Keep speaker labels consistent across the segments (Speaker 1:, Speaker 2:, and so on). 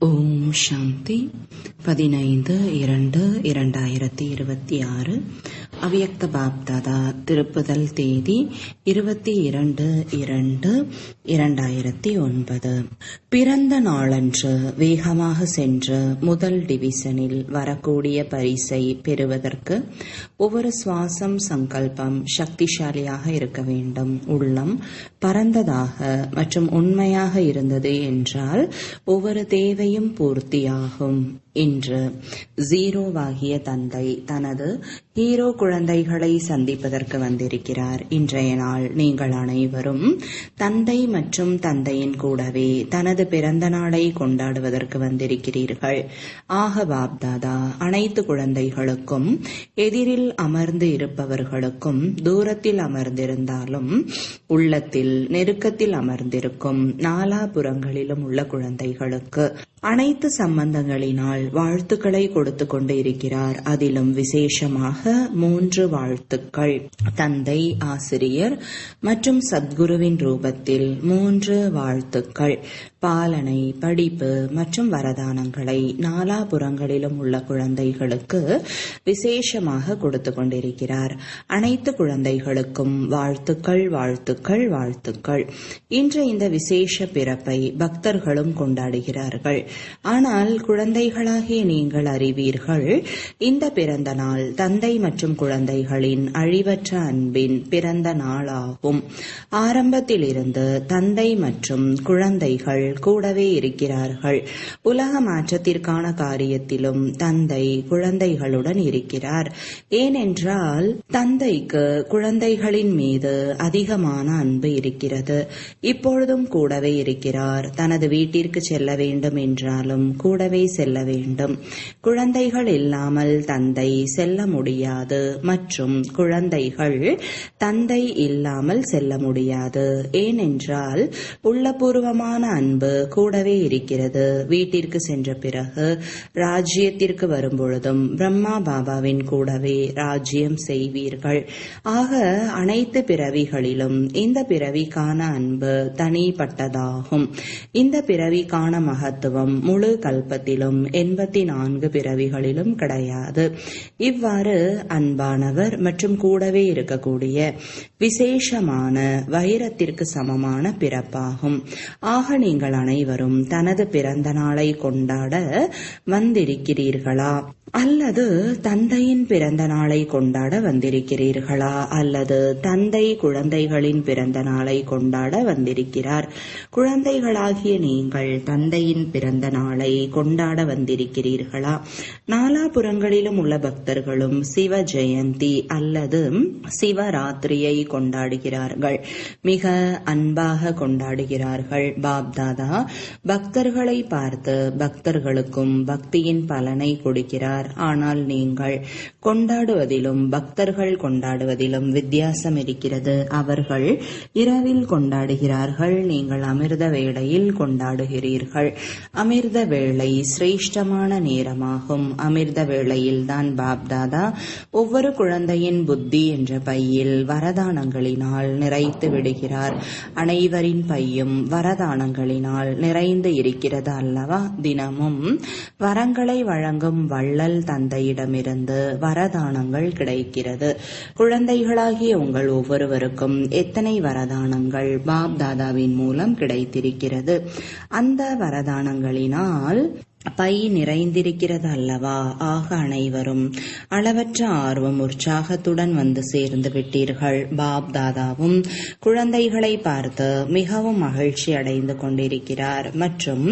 Speaker 1: ஓம் சாந்தி. 15/2/2026 அவ்யக்த பாப்தாதா. திருப்புதல் தேதி 22/2/2009. பிறந்த நாளன்று வேகமாக சென்று முதல் டிவிஷனில் வரக்கூடிய பரிசை பெறுவதற்கு ஒவ்வொரு சுவாசம் சங்கல்பம் சக்திசாலியாக இருக்க வேண்டும். உள்ளம் பரந்ததாக மற்றும் உண்மையாக இருந்தது என்றால் ஒவ்வொரு தேவையும் பூர்த்தியாகும். இன்று ஜீரோவாகிய தந்தை தனது ஹீரோ குழந்தைகளை சந்திப்பதற்கு வந்திருக்கிறார். இன்றைய நாள் நீங்கள் அனைவரும் தந்தை மற்றும் தந்தையின் கூடவே தனது பிறந்த நாளை கொண்டாடுவதற்கு வந்திருக்கிறீர்கள். ஆக பாப்தாதா அனைத்து குழந்தைகளுக்கும், எதிரில் அமர்ந்து இருப்பவர்களுக்கும், தூரத்தில் அமர்ந்திருந்தாலும் உள்ளத்தில் நெருக்கத்தில் அமர்ந்திருக்கும் நாலாபுறங்களிலும் உள்ள குழந்தைகளுக்கு அனைத்து சம்பந்தங்களினால் வாழ்த்துக்களை கொடுத்து கொண்டு இருக்கிறார். அதிலும் விசேஷமாக 3 வாழ்த்துக்கள். தந்தை, ஆசிரியர் மற்றும் சத்குருவின் ரூபத்தில் 3 வாழ்த்துக்கள். பாலனை, படிப்பு மற்றும் வரதானங்களை நாலாபுறங்களிலும் உள்ள குழந்தைகளுக்கு விசேஷமாக கொடுத்து கொண்டிருக்கிறார். அனைத்து குழந்தைகளுக்கும் வாழ்த்துக்கள், வாழ்த்துக்கள், வாழ்த்துக்கள். இன்று இந்த விசேஷ பிறப்பை பக்தர்களும் கொண்டாடுகிறார்கள். ஆனால் குழந்தைகளாகிய நீங்கள் அறிவீர்கள், இந்த பிறந்த நாள் தந்தை மற்றும் குழந்தைகளின் அழிவற்ற அன்பின் பிறந்த நாளாகும். ஆரம்பத்திலிருந்து தந்தை மற்றும் குழந்தைகள் கூடவே இருக்கிறார்கள். உலக மாற்றத்திற்கான காரியத்திலும் தந்தை குழந்தைகளுடன் இருக்கிறார். ஏனென்றால் தந்தைக்கு குழந்தைகளின் மீது அதிகமான அன்பு இருக்கிறது. இப்பொழுதும் கூடவே இருக்கிறார். தனது வீட்டிற்கு செல்ல வேண்டும் என்றாலும் கூடவே செல்ல வேண்டும். குழந்தைகள் இல்லாமல் தந்தை செல்ல முடியாது மற்றும் குழந்தைகள் தந்தை இல்லாமல் செல்ல முடியாது. ஏனென்றால் உள்ளபூர்வமான அன்பு கூடவே இருக்கிறது. வீட்டிற்கு சென்ற பிறகு ராஜ்யத்திற்கு வரும்பொழுதும் பிரம்மா பாபாவின் கூடவே ராஜ்யம் செய்வீர்கள். ஆக அனைத்து பிறவிகளிலும் இந்த பிறவிக்கான அன்பு தனிப்பட்டதாகும். இந்த பிறவிக்கான மகத்துவம் முழு கல்பத்திலும் 84 பிறவிகளிலும் கிடையாது. இவ்வாறு அன்பானவர் மற்றும் கூடவே இருக்கக்கூடிய விசேஷமான வைரத்திற்கு சமமான பிறப்பாகும். ஆக நீங்கள் அனைவரும் தனது பிறந்த நாளை கொண்டாட வந்திருக்கிறீர்களா? அல்லது தந்தையின் பிறந்த நாளை கொண்டாட வந்திருக்கிறீர்களா? அல்லது தந்தை குழந்தைகளின் பிறந்த நாளை கொண்டாட வந்திருக்கிறார். குழந்தைகளாகிய நீங்கள் தந்தையின் பிறந்த நாளை கொண்டாட வந்திருக்கிறீர்களா? நாலாபுறங்களிலும் உள்ள பக்தர்களும் சிவ ஜெயந்தி அல்லது சிவராத்திரியை கொண்டாடுகிறார்கள். மிக அன்பாக கொண்டாடுகிறார்கள். பாப்தாதா பக்தர்களை பார்த்து பக்தர்களுக்கும் பக்தியின் பலனை கொடுக்கிறார். ஆனால் நீங்கள் கொண்டாடுவதிலும் பக்தர்கள் கொண்டாடுவதிலும் வித்தியாசம் இருக்கிறது. அவர்கள் இரவில் கொண்டாடுகிறார்கள், நீங்கள் அமிர்த வேளையில் கொண்டாடுகிறீர்கள். அமிர்த வேளை சிரேஷ்டமான நேரமாகும். அமிர்த வேளையில் தான் பாப்தாதா ஒவ்வொரு குழந்தையின் புத்தி என்ற பையில் வரதானங்களினால் நிறைத்து விடுகிறார். அனைவரின் பையும் வரதானங்களினால் நிறைந்து இருக்கிறது அல்லவா? தினமும் வரங்களை வழங்கும் வள்ளல் தந்தையிடமிருந்து வரதானங்கள் கிடைக்கிறது. குழந்தைகளாகிய உங்கள் ஒவ்வொருவருக்கும் எத்தனை வரதானங்கள் பாப்தாதாவின் மூலம் கிடைத்திருக்கிறது. அந்த வரதானங்களினால் பை நிறைந்திருக்கிறது அல்லவா? ஆக அனைவரும் அளவற்ற ஆர்வம் உற்சாகத்துடன் வந்து சேர்ந்து விட்டீர்கள். பாப்தாதாவும் குழந்தைகளை பார்த்து மிகவும் மகிழ்ச்சி அடைந்து கொண்டிருக்கிறார் மற்றும்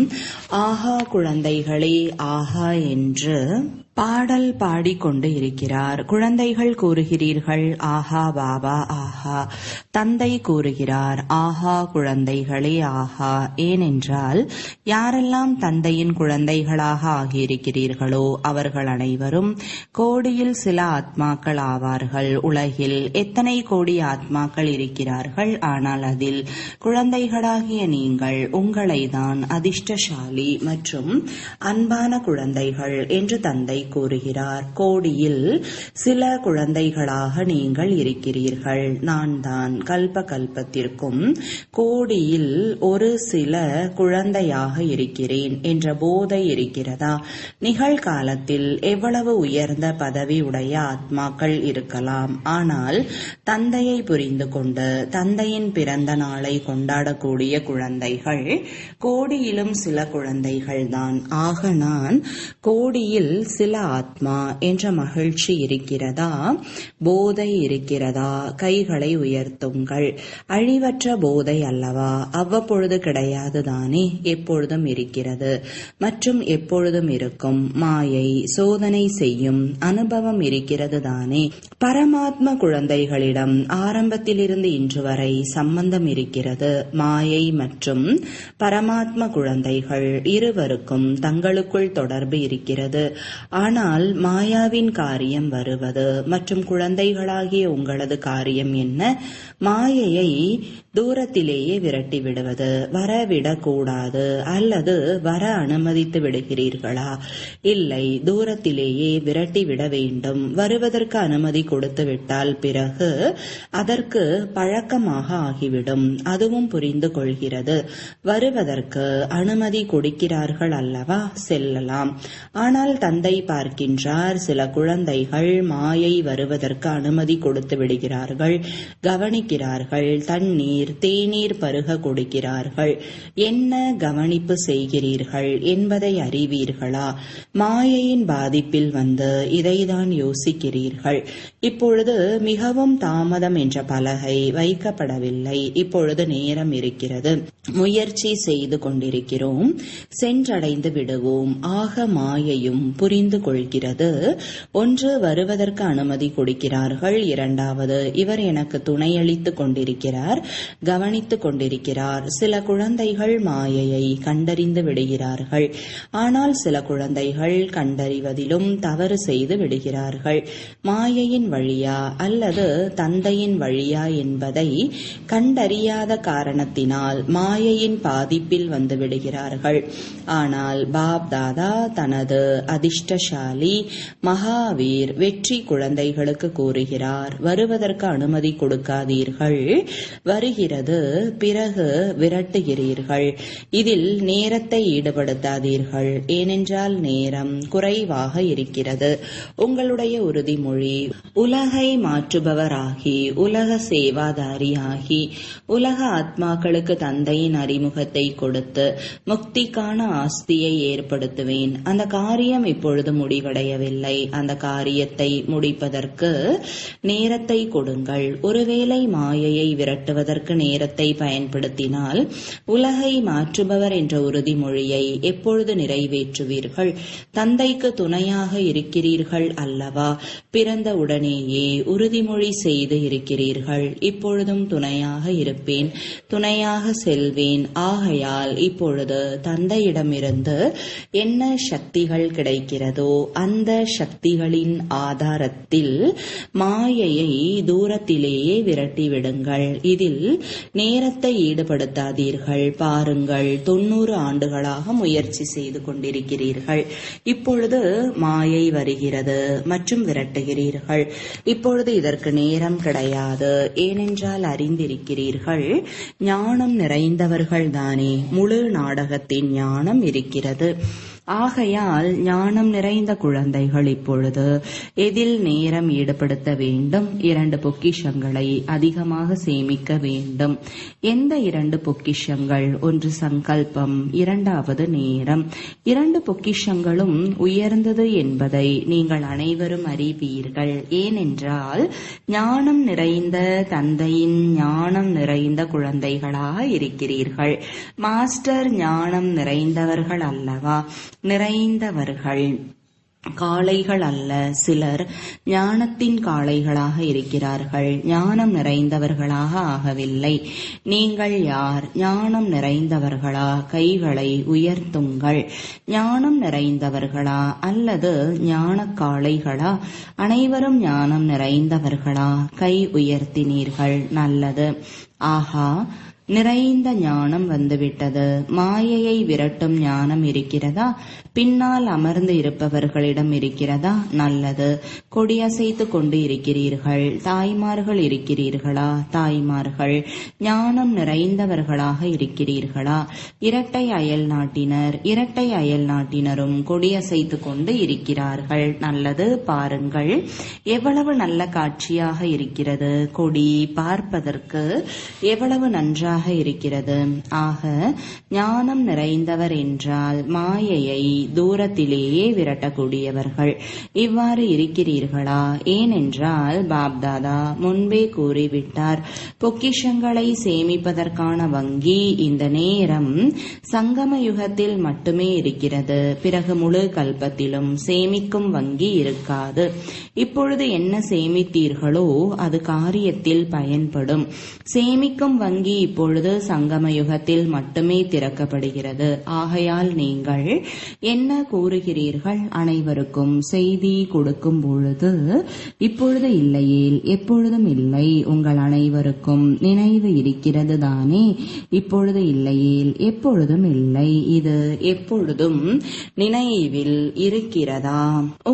Speaker 1: ஆஹா குழந்தைகளே ஆஹா என்று பாடல் பாடிக்கொண்டு இருக்கிறார். குழந்தைகள் கூறுகிறீர்கள் ஆஹா பாபா ஆஹா. தந்தை கூறுகிறார் ஆஹா குழந்தைகளே ஆஹா. ஏனென்றால் யாரெல்லாம் தந்தையின் குழந்தைகளாக ஆகியிருக்கிறீர்களோ அவர்கள் அனைவரும் கோடியில் சில ஆத்மாக்கள் ஆவார்கள். உலகில் எத்தனை கோடி ஆத்மாக்கள் இருக்கிறார்கள். ஆனால் அதில் குழந்தைகளாகிய நீங்கள் உங்களை தான் அதிர்ஷ்டசாலி மற்றும் அன்பான குழந்தைகள் என்று தந்தை கூறுகிறார். கோடியில் சில குழந்தைகளாக நீங்கள் இருக்கிறீர்கள். நான் தான் கல்ப கல்பத்திற்கும் கோடியில் ஒரு சில குழந்தையாக இருக்கிறேன் என்ற போதை இருக்கிறதா? நிகழ்காலத்தில் எவ்வளவு உயர்ந்த பதவி உடைய ஆத்மாக்கள் இருக்கலாம். ஆனால் தந்தையை புரிந்து கொண்டு தந்தையின் பிறந்த நாளை கொண்டாடக்கூடிய குழந்தைகள் கோடியிலும் சில குழந்தைகள் தான். ஆக நான் கோடியில் சில ஆத்மா என்ற மகிழ்ச்சி இருக்கிறதா? போதை இருக்கிறதா? கைகளை உயர்த்துங்கள். அழிவற்ற போதை அல்லவா? அவ்வப்பொழுது கிடையாது தானே, எப்பொழுதும் இருக்கிறது மற்றும் எப்பொழுதும் இருக்கும். மாயை சோதனை செய்யும் அனுபவம் இருக்கிறது தானே. பரமாத்ம குழந்தைகளிடம் ஆரம்பத்திலிருந்து இன்று வரை சம்பந்தம் இருக்கிறது. மாயை மற்றும் பரமாத்ம குழந்தைகள் இருவருக்கும் தங்களுக்குள் தொடர்பு இருக்கிறது. ஆனால் மாயாவின் காரியம் வருவது மற்றும் குழந்தைகளாகிய உங்களது காரியம் என்ன? மாயையை தூரத்திலேயே விரட்டி விடுவது. வரவிடக்கூடாது அல்லது வர அனுமதித்து விடுகிறீர்களா? இல்லை, தூரத்திலேயே விரட்டி விட வேண்டும். வருவதற்கு அனுமதி கொடுத்து விட்டால் பிறகு அதற்கு பழக்கமாக ஆகிவிடும். அதுவும் புரிந்து கொள்கிறது. வருவதற்கு அனுமதி கொடுக்கிறார்கள் அல்லவா, செல்லலாம். ஆனால் தந்தை பார்க்கின்றார், சில குழந்தைகள் மாயை வருவதற்கு அனுமதி கொடுத்து விடுகிறார்கள், கவனிக்கிறார்கள், தண்ணீர் தேநீர் பருக கொடுக்கிறார்கள். என்ன கவனிப்பு செய்கிறீர்கள் என்பதை அறிவீர்களா? மாயையின் பாதிப்பில் வந்து இதைதான் யோசிக்கிறீர்கள். இப்பொழுது மிகவும் தாமதம் என்ற பலகை வைக்கப்படவில்லை. இப்பொழுது நேரம் இருக்கிறது. முயற்சி செய்து கொண்டிருக்கிறோம், சென்றடைந்து விடுவோம். ஆக மாயையும் புரிந்து கொள்கிறது. ஒன்று, வருவதற்கு அனுமதி கொடுக்கிறார்கள். இரண்டாவது, இவர் எனக்கு துணையளித்துக் கொண்டிருக்கிறார், கவனித்துக் கொண்டிருக்கிறார். சில குழந்தைகள் மாயையை கண்டறிந்து விடுகிறார்கள். ஆனால் சில குழந்தைகள் கண்டறிவதிலும் தவறு செய்து விடுகிறார்கள். மாயையின் வழியா அல்லது தந்தையின் வழியா என்பதை கண்டறியாத காரணத்தினால் மாயையின் பாதிப்பில் வந்து விடுகிறார்கள். ஆனால் பாப் தாதா தனது அதிர்ஷ்டசாலி மகாவீர் வெற்றி குழந்தைகளுக்கு கூறுகிறார், வருவதற்கு அனுமதி கொடுக்காதீர்கள். வருகிறது, பிறகு விரட்டுகிறீர்கள். இதில் நேரத்தை ஈடுபடுத்தாதீர்கள். ஏனென்றால் நேரம் குறைவாக இருக்கிறது. உங்களுடைய உறுதிமொழி உலகை மாற்றுபவராகி, உலக சேவாதாரியாகி, உலக ஆத்மாக்களுக்கு தந்தையின் அறிமுகத்தை கொடுத்து முக்திக்கான ஆஸ்தியை ஏற்படுத்துவேன். அந்த காரியம் இப்பொழுது முடிவடையவில்லை. அந்த காரியத்தை முடிப்பதற்கு நேரத்தை கொடுங்கள். ஒருவேளை மாயையை விரட்டுவதற்கு நேரத்தை பயன்படுத்தினால் உலகை மாற்றுபவர் என்ற உறுதிமொழியை எப்பொழுது நிறைவேற்றுவீர்கள்? தந்தைக்கு துணையாக இருக்கிறீர்கள் அல்லவா? பிறந்த உடனேயே உறுதிமொழி செய்து இருக்கிறீர்கள். இப்பொழுதும் துணையாக இருப்பேன், துணையாக செல்வேன். ஆகையால் இப்பொழுது தந்தையிடமிருந்து என்ன சக்திகள் கிடைக்கிறதோ அந்த சக்திகளின் ஆதாரத்தில் மாயையை தூரத்திலேயே விரட்டிவிடுங்கள். இதில் நேரத்தை ஈடுபடுத்தாதீர்கள். பாருங்கள், 90 ஆண்டுகளாக முயற்சி செய்து கொண்டிருக்கிறீர்கள். இப்பொழுது மாயை வருகிறது மற்றும் விரட்டுகிறீர்கள். இப்பொழுது இதற்கு நேரம் கிடையாது. ஏனென்றால் அறிந்திருக்கிறீர்கள், ஞானம் நிறைந்தவர்கள் தானே. முழு நாடகத்தின் ஞானம் இருக்கிறது. ஆகையால் ஞானம் நிறைந்த குழந்தைகள் இப்பொழுது எதில் நேரம் ஈடுபடுத்த வேண்டும்? 2 பொக்கிஷங்களை அதிகமாக சேமிக்க வேண்டும். எந்த 2 பொக்கிஷங்கள்? ஒன்று சங்கல்பம், இரண்டாவது நேரம். 2 பொக்கிஷங்களும் உயர்ந்தது என்பதை நீங்கள் அனைவரும் அறிவீர்கள். ஏனென்றால் ஞானம் நிறைந்த தந்தையின் ஞானம் நிறைந்த குழந்தைகளாக இருக்கிறீர்கள். மாஸ்டர் ஞானம் நிறைந்தவர்கள் அல்லவா? நிறைந்தவர்கள் காளைகள் அல்ல. சிலர் ஞானத்தின் காளைகளாக இருக்கிறார்கள், ஞானம் நிறைந்தவர்களாக ஆகவில்லை. நீங்கள் யார்? ஞானம் நிறைந்தவர்களா? கைகளை உயர்த்துங்கள். ஞானம் நிறைந்தவர்களா அல்லது ஞான காளைகளா? அனைவரும் ஞானம் நிறைந்தவர்களா? கை உயர்த்தினீர்கள், நல்லது. ஆஹா, நிறைந்த ஞானம் வந்துவிட்டது. மாயையை விரட்டும் ஞானம் இருக்கிறதா? பின்னால் அமர்ந்து இருப்பவர்களிடம் இருக்கிறதா? நல்லது. கொடியசைத்து கொண்டு இருக்கிறீர்கள். தாய்மார்கள் இருக்கிறீர்களா? தாய்மார்கள் ஞானம் நிறைந்தவர்களாக இருக்கிறீர்களா? இரட்டை அயல் நாட்டினர், இரட்டை அயல் நாட்டினரும் கொடியசைத்து கொண்டு இருக்கிறார்கள். நல்லது. பாருங்கள், எவ்வளவு நல்ல காட்சியாக இருக்கிறது. கொடி பார்ப்பதற்கு எவ்வளவு நன்றாக இருக்கிறது. ஆக ஞானம் நிறைந்தவர் என்றால் மாயையை தூரத்திலேயே விரட்டக்கூடியவர்கள். இவ்வாறு இருக்கிறீர்களா? ஏனென்றால் பாப்தாதா முன்பே கூறிவிட்டார், பொக்கிஷங்களை சேமிப்பதற்கான வங்கி இந்த நேரம் சங்கம யுகத்தில் மட்டுமே இருக்கிறது. பிறகு முழு கல்பத்திலும் சேமிக்கும் வங்கி இருக்காது. இப்பொழுது என்ன சேமித்தீர்களோ அது காரியத்தில் பயன்படும். சேமிக்கும் வங்கி இப்பொழுது சங்கம யுகத்தில் மட்டுமே திறக்கப்படுகிறது. ஆகையால் நீங்கள் என்ன கூறுகிறீர்கள்? அனைவருக்கும் செய்தி கொடுக்கும் பொழுது இப்பொழுது இல்லையேல் எப்பொழுதும் இல்லை. உங்கள் அனைவருக்கும் நினைவு இருக்கிறது தானே? இப்பொழுது இல்லையேல் எப்பொழுதும் இல்லை. இது எப்பொழுதும் நினைவில் இருக்கிறதா?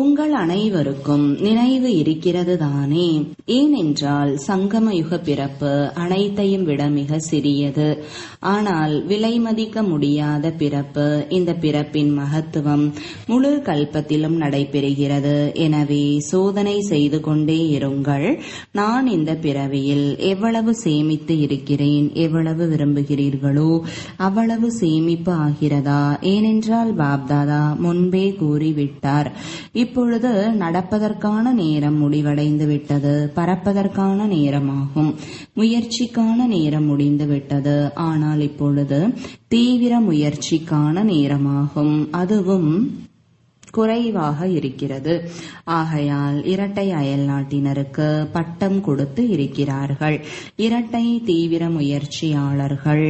Speaker 1: உங்கள் அனைவருக்கும் நினைவு இருக்கிறது தானே? ஏனென்றால் சங்கம யுக பிறப்பு அனைத்தையும் விட மிக சிறியது. ஆனால் விலை மதிக்க முடியாத பிறப்பு. இந்த பிறப்பின் மகத்துவம் முழு கல்பத்திலும் நடைபெறுகிறது. எனவே சோதனை செய்து கொண்டே இருங்கள். நான் இந்த பிறவியில் எவ்வளவு சேமித்து இருக்கிறேன், எவ்வளவு விரும்புகிறீர்களோ அவ்வளவு சேமிப்பு ஆகிறதா? ஏனென்றால் பாப்தாதா முன்பே கூறிவிட்டார், இப்பொழுது நடப்பதற்கான நேரம் முடிவடைந்து விட்டது. பறப்பதற்கான நேரமாகும். முயற்சிக்கான நேரம் முடிந்து விட்டது. ஆனால் இப்பொழுது தீவிர முயற்சிக்கான நேரமாகும். அதுவும் குறைவாக இருக்கிறது. ஆகையால் இரட்டை அயல் நாட்டினருக்கு பட்டம் கொடுத்து இருக்கிறார்கள். இரட்டை தீவிர முயற்சியாளர்கள்.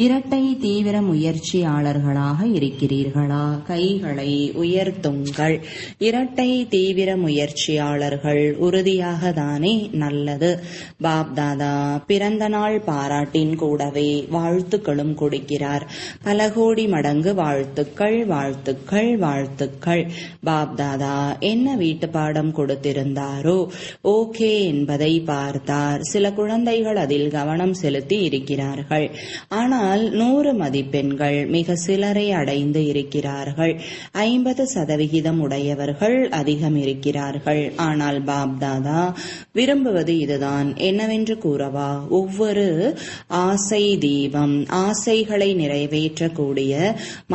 Speaker 1: இரட்டை தீவிர முயற்சியாளர்களாக இருக்கிறீர்களா? கைகளை உயர்த்துங்கள். இரட்டை தீவிர முயற்சியாளர்கள் உறுதியாக தானே? நல்லது. பாப்தாதா பிறந்த நாள் பாராட்டின் கூடவே வாழ்த்துக்களும் கொடுக்கிறார். பல கோடி மடங்கு வாழ்த்துக்கள், வாழ்த்துக்கள், வாழ்த்துக்கள். பாப்தாதா என்ன வீட்டு பாடம் கொடுத்திருந்தாரோ ஓகே என்பதை பார்த்தார். சில குழந்தைகள் அதில் கவனம் செலுத்தி இருக்கிறார்கள். ஆனால் 100 மதிப்பெண்கள் மிக சிலரை அடைந்து இருக்கிறார்கள். 50% உடையவர்கள் அதிகம் இருக்கிறார்கள். ஆனால் பாப்தாதா விரும்புவது இதுதான். என்னவென்று கூறவா? ஒவ்வொரு ஆசை தீபம், ஆசைகளை நிறைவேற்றக்கூடிய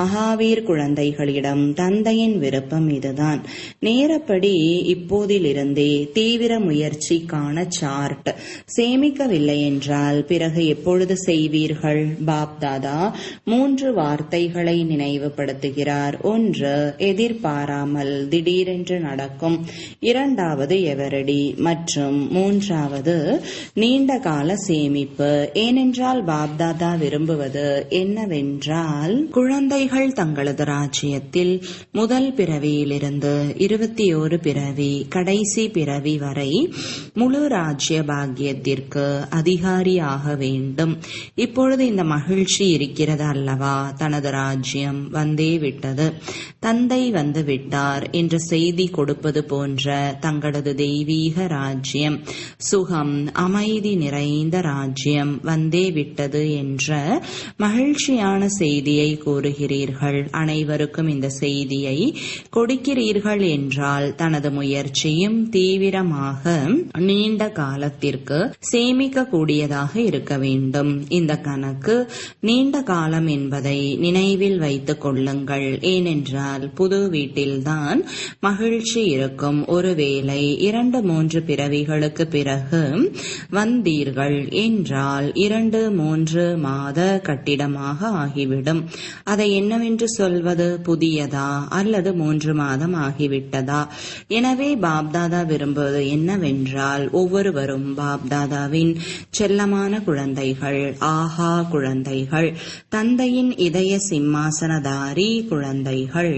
Speaker 1: மகாவீர் குழந்தைகளிடம் தந்தையின் விருப்பம் இதுதான். நேரப்படி இப்போதிலிருந்தே தீவிர முயற்சிக்கான சார்ட் சேமிக்கவில்லை என்றால் பிறகு எப்பொழுது செய்வீர்கள்? பாப்தாதா 3 வார்த்தைகளை நினைவுபடுத்துகிறார். 1 எதிர்பாராமல் திடீரென்று நடக்கும், 2வது எவரடி மற்றும் 3வது நீண்ட கால சேமிப்பு. ஏனென்றால் பாப்தாதா விரும்புவது என்னவென்றால் குழந்தைகள் தங்களது ராஜ்யத்தில் முதல் பிறவியிலிருந்து 21 பிறவி கடைசி பிறவி வரை முழு ராஜ்ய பாக்கியத்திற்கு அதிகாரியாக வேண்டும். இப்பொழுது இந்த மகிழ்ச்சி இருக்கிறது அல்லவா? தனது ராஜ்யம் வந்தே விட்டது, தந்தை வந்து விட்டார் என்ற செய்தி கொடுப்பது போன்ற தங்களது தெய்வீக ராஜ்யம், சுகம் அமைதி நிறைந்த ராஜ்யம் வந்தே விட்டது என்ற மகிழ்ச்சியான செய்தியை கூறுகிறீர்கள். அனைவருக்கும் இந்த செய்தியை கொடுக்கிறீர்கள் என்றால் தனது முயற்சியும் தீவிரமாக நீண்ட காலத்திற்கு சேமிக்க கூடியதாக இருக்க வேண்டும். இந்த கணக்கு நீண்ட காலம் என்பதை நினைவில் வைத்துக் கொள்ளுங்கள். ஏனென்றால் புது வீட்டில்தான் மகிழ்ச்சி இருக்கும். ஒருவேளை 2-3 பிறவிகளுக்கு பிறகு வந்தீர்கள் என்றால் 2-3 மாத கட்டிடமாக ஆகிவிடும். அதை என்னவென்று சொல்வது? புதியதா அல்லது 3 மாதம் ஆகிவிட்டதா? எனவே பாப்தாதா விரும்புவது என்னவென்றால் ஒவ்வொருவரும் பாப்தாதாவின் செல்லமான குழந்தைகள், ஆஹா குழந்தைகள், தந்தையின் இதய சிம்மாசனதாரி குழந்தைகள்.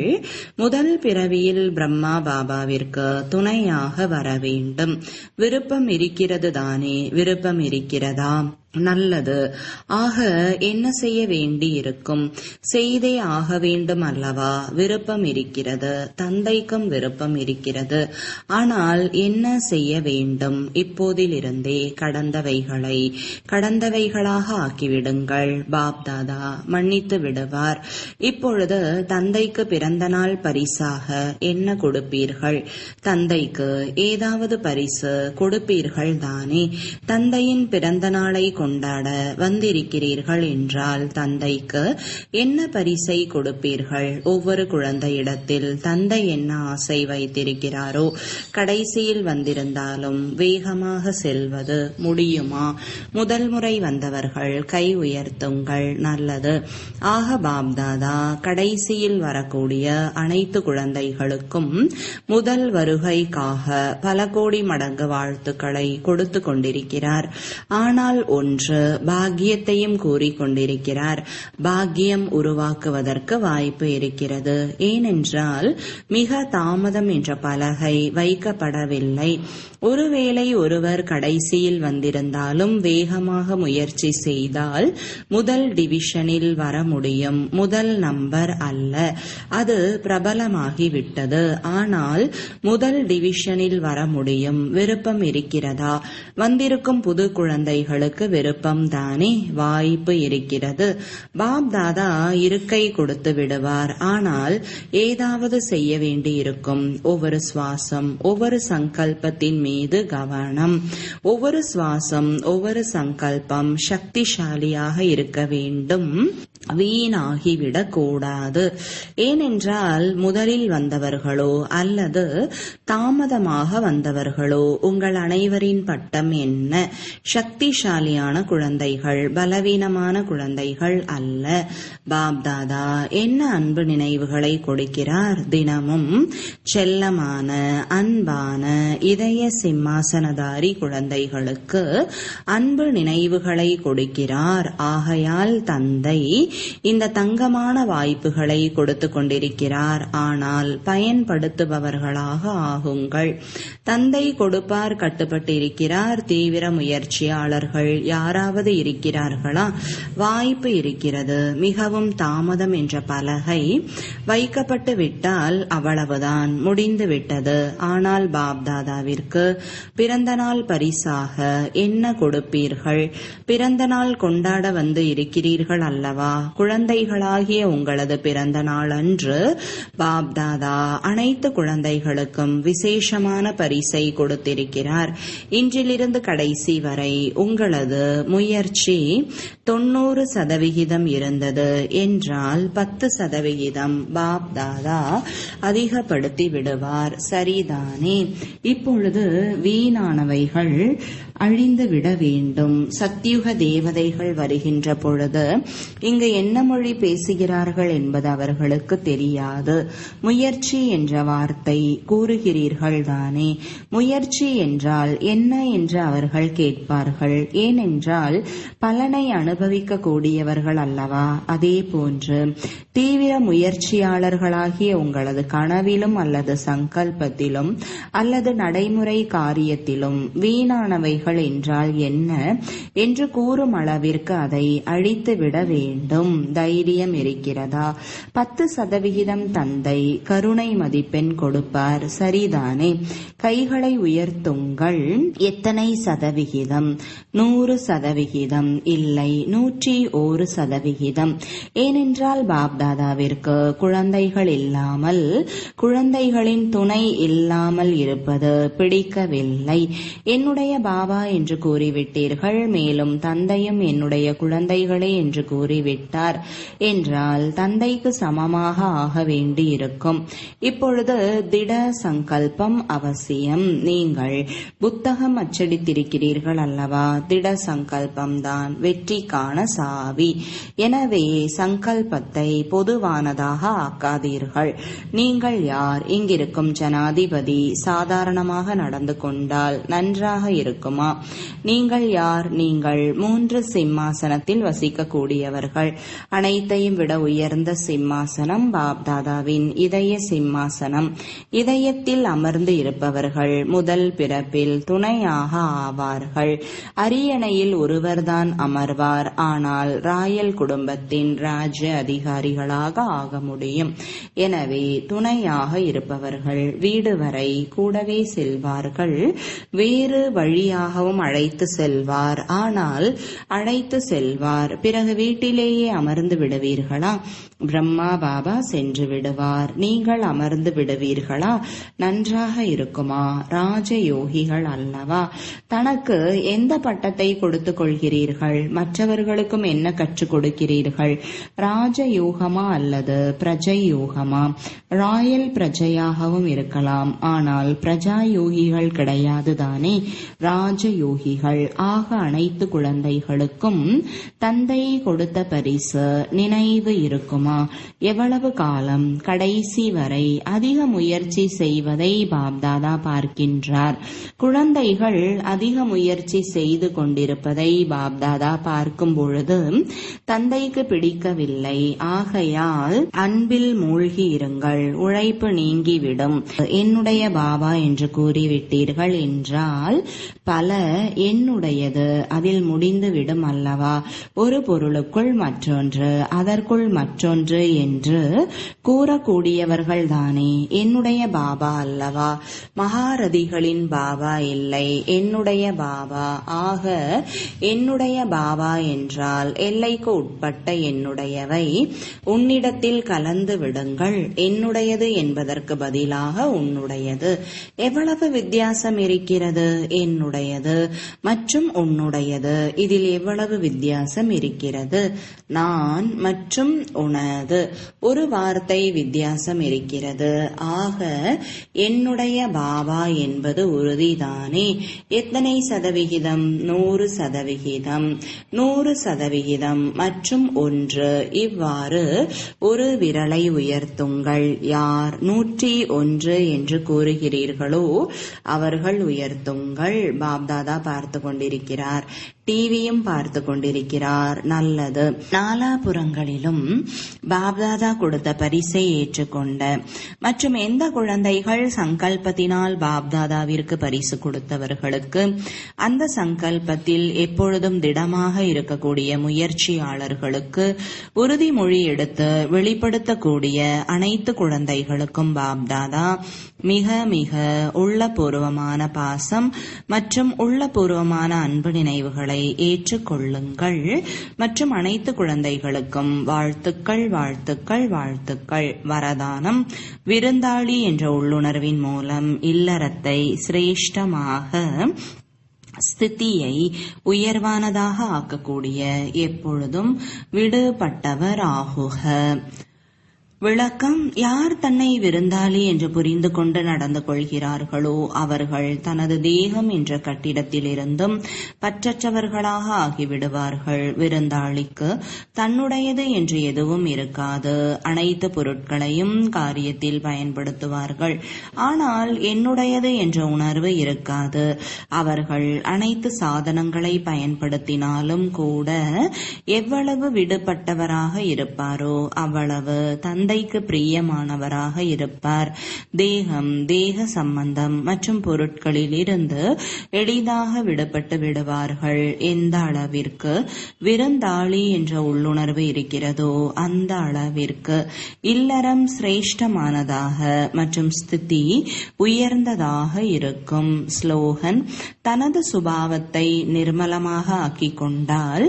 Speaker 1: முதல் பிறவியில் பிரம்மா பாபாவிற்கு துணையாக வர வேண்டும். விருப்பம் இருக்கிறது தானே? விருப்பம் இருக்கிறதா? நல்லது. ஆக என்ன செய்ய வேண்டி இருக்கும்? செய்தே ஆக வேண்டும் அல்லவா? விருப்பம் இருக்கிறது, தந்தைக்கும் விருப்பம் இருக்கிறது. ஆனால் என்ன செய்ய வேண்டும்? இப்போதிலிருந்தே கடந்தவைகளாக ஆக்கிவிடுங்கள். பாப்தாதா மன்னித்து விடுவார். இப்பொழுது தந்தைக்கு பிறந்த நாள் பரிசாக என்ன கொடுப்பீர்கள்? தந்தைக்கு ஏதாவது பரிசு கொடுப்பீர்கள் தானே? தந்தையின் பிறந்த நாளை கொண்டாட வந்திருக்கிறீர்கள் என்றால் தந்தைக்கு என்ன பரிசை கொடுப்பீர்கள்? ஒவ்வொரு குழந்தையிடத்தில் தந்தை என்ன ஆசை வைத்திருக்கிறாரோ கடைசியில் வந்திருந்தாலும் வேகமாக செல்வது முடியுமா? முதல் முறை வந்தவர்கள் கை உயர்த்துங்கள். நல்லது. ஆக பாப்தாதா கடைசியில் வரக்கூடிய அனைத்து குழந்தைகளுக்கும் முதல் வருகைக்காக பல கோடி மடங்கு வாழ்த்துக்களை கொடுத்து கொண்டிருக்கிறார். ஆனால் ஒன்று பாக்கியத்தையும் கூறிக்கொண்டிருக்கிறார். பாக்கியம் உருவாக்குவதற்கு வாய்ப்பு இருக்கிறது. ஏனென்றால் மிக தாமதம் என்ற பலகை வைக்கப்படவில்லை. ஒருவேளை ஒருவர் கடைசியில் வந்திருந்தாலும் வேகமாக முயற்சி செய்தால் முதல் டிவிஷனில் வர முடியும். முதல் நம்பர் அல்ல, அது பிரபலமாகிவிட்டது. ஆனால் முதல் டிவிஷனில் வர முடியும். விருப்பம் இருக்கிறதா? வந்திருக்கும் புது குழந்தைகளுக்கு விருப்பம் தானே? வாய்ப்பு இருக்கிறது. பாப்தாதா இருக்கை கொடுத்து விடுவார். ஆனால் ஏதாவது செய்ய வேண்டியிருக்கும். ஒவ்வொரு சுவாசம், ஒவ்வொரு சங்கல்பத்தின் மீது கவனம். ஒவ்வொரு சுவாசம், ஒவ்வொரு சங்கல்பம் சக்திசாலியாக இருக்க வேண்டும், வீணாகிவிடக் கூடாது. ஏனென்றால் முதலில் வந்தவர்களோ அல்லது தாமதமாக வந்தவர்களோ உங்கள் அனைவரின் பட்டம் என்ன? சக்திசாலியான குழந்தைகள், பலவீனமான குழந்தைகள் அல்ல. பாப்தாதா என்ன அன்பு நினைவுகளை கொடுக்கிறார்? தினமும் செல்லமான அன்பான இதய சிம்மாசனதாரி குழந்தைகளுக்கு அன்பு நினைவுகளை கொடுக்கிறார். ஆகையால் தந்தை இந்த தங்கமான வாய்ப்புகளை கொடுத்து கொண்டிருக்கிறார். ஆனால் பயன்படுத்துபவர்களாக ஆகுங்கள். தந்தை கொடுப்பார், கட்டுப்பட்டிருக்கிறார். தீவிர முயற்சியாளர்கள் யாராவது இருக்கிறார்களா? வாய்ப்பு இருக்கிறது. மிகவும் தாமதம் என்ற பலகை வைக்கப்பட்டு விட்டால் அவ்வளவுதான், முடிந்து விட்டது. ஆனால் பாப்தாதாவிற்கு பிறந்த நாள் பரிசாக என்ன கொடுப்பீர்கள்? பிறந்த நாள் கொண்டாட வந்து இருக்கிறீர்கள் அல்லவா? குழந்தைகளாகிய உங்களது பிறந்த நாள் அன்று பாப்தாதா அனைத்து குழந்தைகளுக்கும் விசேஷமான பரிசை கொடுத்திருக்கிறார். இன்றிலிருந்து கடைசி வரை உங்களது முயற்சி 90% இருந்தது என்றால் 10% பாப்தாதா அதிகப்படுத்தி விடுவார். சரிதானே? இப்பொழுது வீணானவைகள் அழிந்து விட வேண்டும். சத்யுக தேவதைகள் வருகின்ற பொழுது இங்கு என்ன மொழி பேசுகிறார்கள் என்பது அவர்களுக்கு தெரியாது. முயற்சி என்ற வார்த்தை கூறுகிறீர்கள் தானே? முயற்சி என்றால் என்ன என்று அவர்கள் கேட்பார்கள். ஏனென்றால் பலனை அனுபவிக்க கூடியவர்கள் அல்லவா? அதே போன்று தீவிர முயற்சியாளர்களாகிய உங்களது கனவிலும் அல்லது சங்கல்பத்திலும் அல்லது நடைமுறை காரியத்திலும் வீணானவைகள் என்றால் என்ன என்று கூறும் அளவிற்கு அதை அழித்து விட வேண்டும். தைரியம் இருக்கிறதா? 10% தந்தை கருணை மதிப்பெண் கொடுப்பார். சரிதானே? கைகளை உயர்த்துங்கள். எத்தனை சதவிகிதம்? 100% இல்லை, 101%. ஏனென்றால் பாப்தாதாவிற்கு குழந்தைகள் இல்லாமல், குழந்தைகளின் துணை இல்லாமல் இருப்பது பிடிக்கவில்லை. என்னுடைய பாபா என்று கூறிவிட்டீர்கள். மேலும் தந்தையும் என்னுடைய குழந்தைகளே என்று கூறிவிட்டார் என்றால் தந்தைக்கு சமமாக ஆக வேண்டி இருக்கும். இப்பொழுது திட சங்கல்பம் அவசியம். நீங்கள் புத்தகம் அச்சடித்திருக்கிறீர்கள் அல்லவா? திட சங்கல்பம்தான் வெற்றிக்கான சாவி. எனவே சங்கல்பத்தை பொதுவானதாக ஆக்காதீர்கள். நீங்கள் யார்? இங்கிருக்கும் ஜனாதிபதி சாதாரணமாக நடந்து கொண்டால் நன்றாக இருக்குமா? நீங்கள் யார்? நீங்கள் 3 சிம்மாசனத்தில் வசிக்கக்கூடியவர்கள். அனைத்தையும் விட உயர்ந்த சிம்மாசனம் பாப்தாதாவின் இதய சிம்மாசனம். இதயத்தில் அமர்ந்து இருப்பவர்கள் முதல் பிறப்பில் துணையாக ஆவார்கள். அரியணையை தலைமையில் ஒருவர்தான் அமர்வார். ஆனால் ராயல் குடும்பத்தின் ராஜ்ய அதிகாரிகளாக ஆக முடியும். எனவே துணையாக இருப்பவர்கள் வீடு வரை கூடவே செல்வார்கள். வேறு வழியாகவும் அழைத்து செல்வார். ஆனால் அழைத்து செல்வார். பிறகு வீட்டிலேயே அமர்ந்து விடுவீர்களா? பிரம்மா பாபா சென்று விடுவார். நீங்கள் அமர்ந்து விடுவீர்களா? நன்றாக இருக்குமா? ராஜயோகிகள் அல்லவா? தனக்கு எந்த பட்டத்தை கொடுத்துக் கொள்கிறீர்கள்? மற்றவர்களுக்கும் என்ன கற்றுக் கொடுக்கிறீர்கள்? ராஜயோகமா அல்லது பிரஜை யோகமா? ராயல் பிரஜையாகவும் இருக்கலாம். ஆனால் பிரஜா யோகிகள் கிடையாது தானே. ராஜயோகிகள் ஆக அனைத்து குழந்தைகளுக்கும் தந்தை கொடுத்த பரிசு நினைவு இருக்குமா? எவ்வளவு காலம்? கடைசி வரை அதிக முயற்சி செய்வதை பாப்தாதா பார்க்கின்றார். குழந்தைகள் அதிக முயற்சி செய்து கொண்டிருப்பதை பாப்தாதா பார்க்கும் பொழுது தந்தைக்கு பிடிக்கவில்லை. ஆகையால் அன்பில் மூழ்கி இருங்கள். உழைப்பு நீங்கிவிடும். என்னுடைய பாபா என்று கூறிவிட்டீர்கள் என்றால் பல என்னுடையது அதில் முடிந்துவிடும் அல்லவா? ஒரு பொருளுக்குள் மற்றொன்று, அதற்குள் மற்றொன்று என்று கூறக்கூடியவர்கள் தானே என்னுடைய பாபா அல்லவா? மகாரதிகளின் பாபா இல்லை, என்னுடைய பாபா. ஆக என்னுடைய பாபா என்றால் எல்லைக்கு உட்பட்ட என்னுடையவை. உன்னிடத்தில் கலந்து விடுங்கள். என்னுடையது என்பதற்கு பதிலாக உன்னுடையது. எவ்வளவு வித்தியாசம் இருக்கிறது? என்னுடையது மற்றும் உன்னுடையது, இதில் எவ்வளவு வித்தியாசம் இருக்கிறது? நான் மற்றும் உனது ஒரு வார்த்தை வித்தியாசம் இருக்கிறது. ஆக என்னுடைய பாபா என்பது உறுதிதானே. எத்தனை சதவிகிதம்? 100%. 100% மற்றும் 1. இவ்வாறு ஒரு விரலை உயர்த்துங்கள். யார் 101 என்று கூறுகிறீர்களோ அவர்கள் உயர்த்துங்கள். பாப்தாதா பார்த்து கொண்டிருக்கிறார். டிவியும் பார்த்து கொண்டிருக்கிறார். நல்லது. நாலாபுறங்களிலும் பாப்தாதா கொடுத்த பரிசை ஏற்றுக்கொண்ட மற்றும் எந்த குழந்தைகள் சங்கல்பத்தினால் பாப்தாதாவிற்கு பரிசு கொடுத்தவர்களுக்கு, அந்த சங்கல்பத்தில் எப்பொழுதும் திடமாக இருக்கக்கூடிய முயற்சியாளர்களுக்கு, உறுதிமொழி எடுத்து வெளிப்படுத்தக்கூடிய அனைத்து குழந்தைகளுக்கும் பாப்தாதா மிக மிக உள்ளபூர்வமான பாசம் மற்றும் உள்ளபூர்வமான அன்பு நினைவுகளை ஏற்றுக்கொள்ளுங்கள். மற்றும் அனைத்து குழந்தைகளுக்கும் வாழ்த்துக்கள், வாழ்த்துக்கள், வாழ்த்துக்கள். வரதானம்: விருந்தாளி என்ற உள்ளுணர்வின் மூலம் இல்லறத்தை சிரேஷ்டமாக, ஸ்திதியை உயர்வானதாக ஆக்கக்கூடிய எப்பொழுதும் விடுபட்டவர் ஆகுக. விளக்கம்: யார் தன்னை விருந்தாளி என்று புரிந்து கொண்டு நடந்து கொள்கிறார்களோ அவர்கள் தனது தேகம் என்ற கட்டிடத்திலிருந்தும் பற்றற்றவர்களாக ஆகிவிடுவார்கள். விருந்தாளிக்கு தன்னுடையது என்று எதுவும் இருக்காது. அனைத்து பொருட்களையும் காரியத்தில் பயன்படுத்துவார்கள். ஆனால் என்னுடையது என்ற உணர்வு இருக்காது. அவர்கள் அனைத்து சாதனங்களை பயன்படுத்தினாலும் கூட எவ்வளவு விடுபட்டவராக இருப்பாரோ அவ்வளவு தந்தைக்கு பிரியமானவராக இருப்பார். தேகம், தேக சம்பந்தம் மற்றும் பொருட்களில் இருந்து எளிதாக விடுபட்டு விடுவார்கள். எந்த அளவிற்கு விருந்தாளி என்ற உள்ளுணர்வு இருக்கிறதோ அந்த அளவிற்கு இல்லறம் சிரேஷ்டமானதாக மற்றும் ஸ்திதி உயர்ந்ததாக இருக்கும். ஸ்லோகன்: தனது சுபாவத்தை நிர்மலமாக ஆக்கிக் கொண்டால்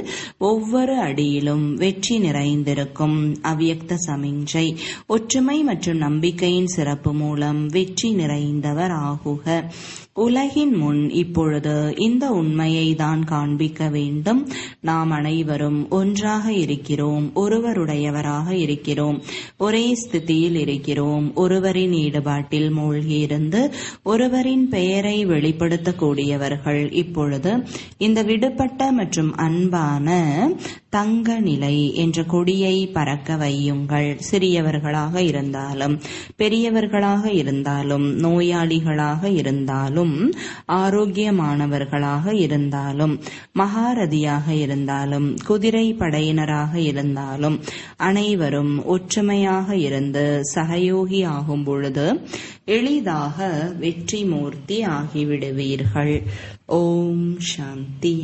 Speaker 1: ஒவ்வொரு அடியிலும் வெற்றி நிறைந்திருக்கும். அவ்யக்த சமிஞ்சை: ஒற்றுமை மற்றும் நம்பிக்கையின் சிறப்பு மூலம் வெற்றி நிறைந்தவர் ஆகுக. உலகின் முன் இப்பொழுது இந்த உண்மையை தான் காண்பிக்க வேண்டும். நாம் அனைவரும் ஒன்றாக இருக்கிறோம், ஒருவருடையவராக இருக்கிறோம், ஒரே ஸ்திதியில் இருக்கிறோம். ஒருவரின் ஈடுபாட்டில் மூழ்கியிருந்து ஒருவரின் பெயரை வெளிப்படுத்தக்கூடியவர்கள் இப்பொழுது இந்த விடுபட்ட மற்றும் அன்பான தங்க நிலை என்ற கொடியை பறக்க வையுங்கள். சிறியவர்களாக இருந்தாலும் பெரியவர்களாக இருந்தாலும் நோயாளிகளாக இருந்தாலும் ஆரோக்கியமானவர்களாக இருந்தாலும் மகாரதியாக இருந்தாலும் குதிரை படையினராக இருந்தாலும் அனைவரும் ஒற்றுமையாக இருந்து சகயோகி ஆகும் பொழுது எளிதாக வெற்றி மூர்த்தி ஆகிவிடுவீர்கள். ஓம் சாந்தி.